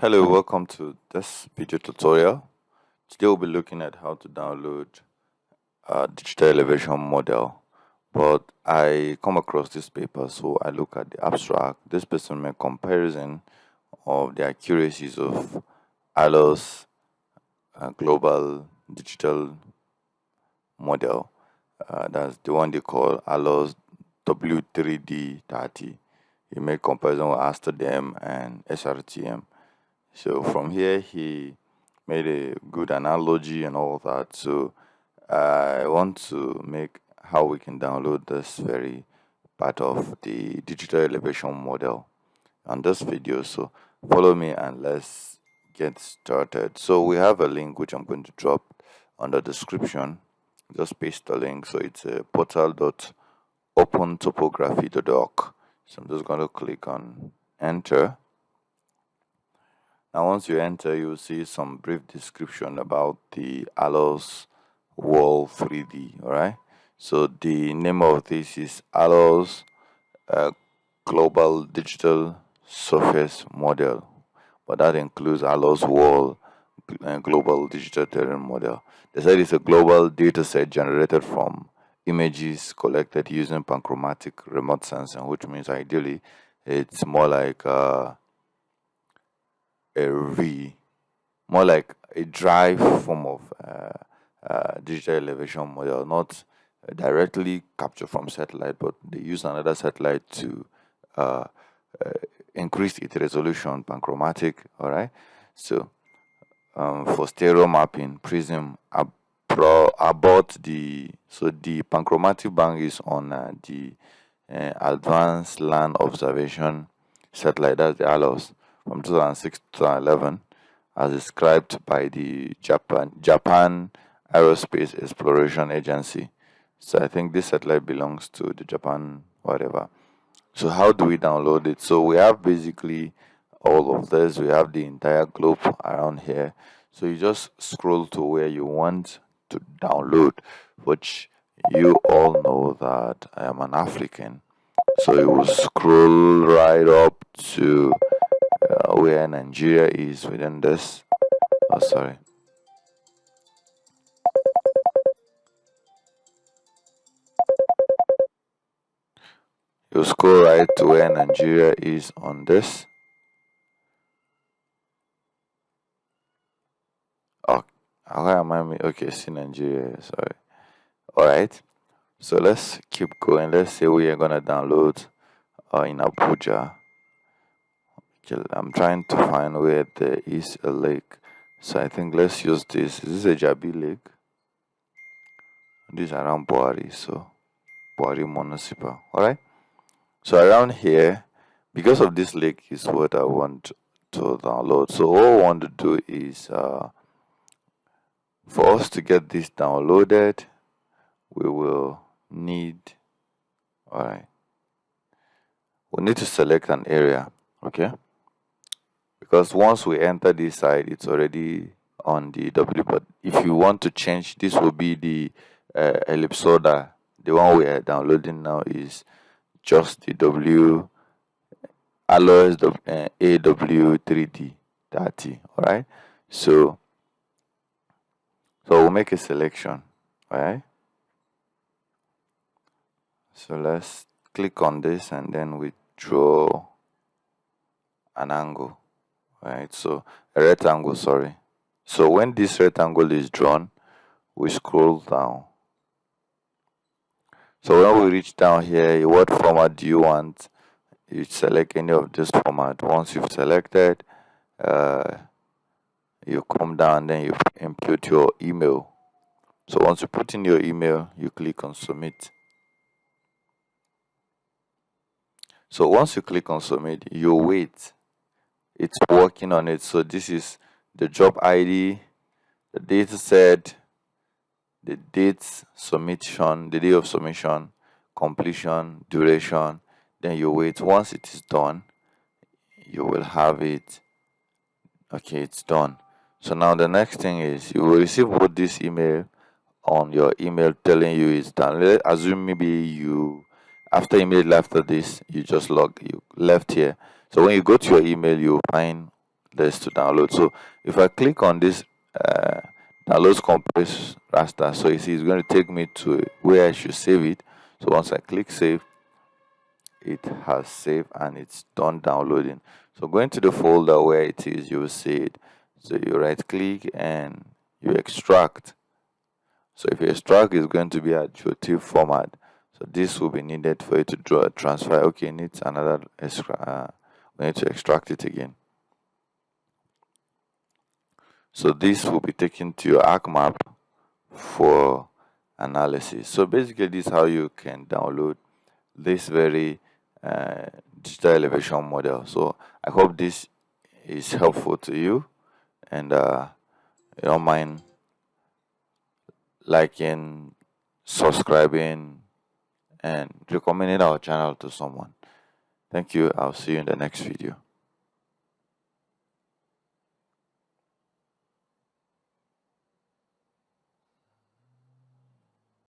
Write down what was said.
Hello, welcome to this video tutorial. Today we'll be looking at how to download a digital elevation model. But I come across this paper, so I look at the abstract. This person made comparison of the accuracies of ALOS global digital model. That's the one they call ALOS W3D 30. He made comparison with ALOS DEM and SRTM. So from here, he made a good analogy and all of that. So I want to make how we can download this very part of the digital elevation model on this video. So follow me and let's get started. So we have a link which I'm going to drop on the description. Just paste the link. So it's a portal.opentopography.org. So I'm just going to click on enter. Now once you enter, you'll see some brief description about the ALOS AW3D. Alright, so the name of this is ALOS Global Digital Surface Model, but that includes ALOS Global Digital Terrain Model. They said it's a global data set generated from images collected using panchromatic remote sensing, which means ideally it's more like more like a dry form of digital elevation model, not directly captured from satellite, but they use another satellite to increase its resolution, panchromatic. All right, so for stereo mapping, prism about the panchromatic band is on the advanced land observation satellite. That's the ALOS from 2006 to 2011, as described by the Japan Aerospace Exploration Agency. So I think this satellite belongs to the Japan whatever. So how do we download it? So we have basically all of this. We have the entire globe around here. So you just scroll to where you want to download, which you all know that I am an African. So you will scroll right up to where Nigeria is within this. Oh, sorry. You scroll right to where Nigeria is on this. Oh, how am I? Okay, see Nigeria. Sorry. All right. So let's keep going. Let's say we are gonna download in Abuja. Okay, I'm trying to find where there is a lake. So I think let's use this. Is this a Jabi lake? This is around Buhari, so Buhari Municipal. Alright. So around here, because of this lake is what I want to download. So all I want to do is for us to get this downloaded, we will need we need to select an area, okay? Because once we enter this site, it's already on the W. But if you want to change, this will be the ellipsoid. The one we are downloading now is just the ALOS AW3D 30. All right. So we'll make a selection. All right. So let's click on this and then we draw an angle. Right, so a rectangle, sorry. So when this rectangle is drawn, we scroll down. So when we reach down here, what format do you want? You select any of this format. Once you've selected, you come down, then you input your email. So once you put in your email, you click on submit. So once you click on submit, you wait. It's working on it. So this is the job ID, the data set, the date submission, the day of submission, completion, duration. Then you wait. Once it is done, you will have it. Okay, it's done. So now the next thing is you will receive what this email on your email telling you is done. Let's assume maybe you immediately after this you just left here. So when you go to your email, you'll find this to download. So if I click on this downloads compress raster, so you see it's going to take me to where I should save it. So once I click save, it has saved and it's done downloading. So going to the folder where it is, you will see it. So you right click and you extract. So if you extract, it's going to be a GeoTIFF format. So this will be needed for you to draw a transfer. Okay, it needs another extra. We need to extract it again. So this will be taken to your ArcMap for analysis. So basically, this is how you can download this very digital elevation model. So I hope this is helpful to you, and you don't mind liking, subscribing, and recommending our channel to someone. Thank you. I'll see you in the next video.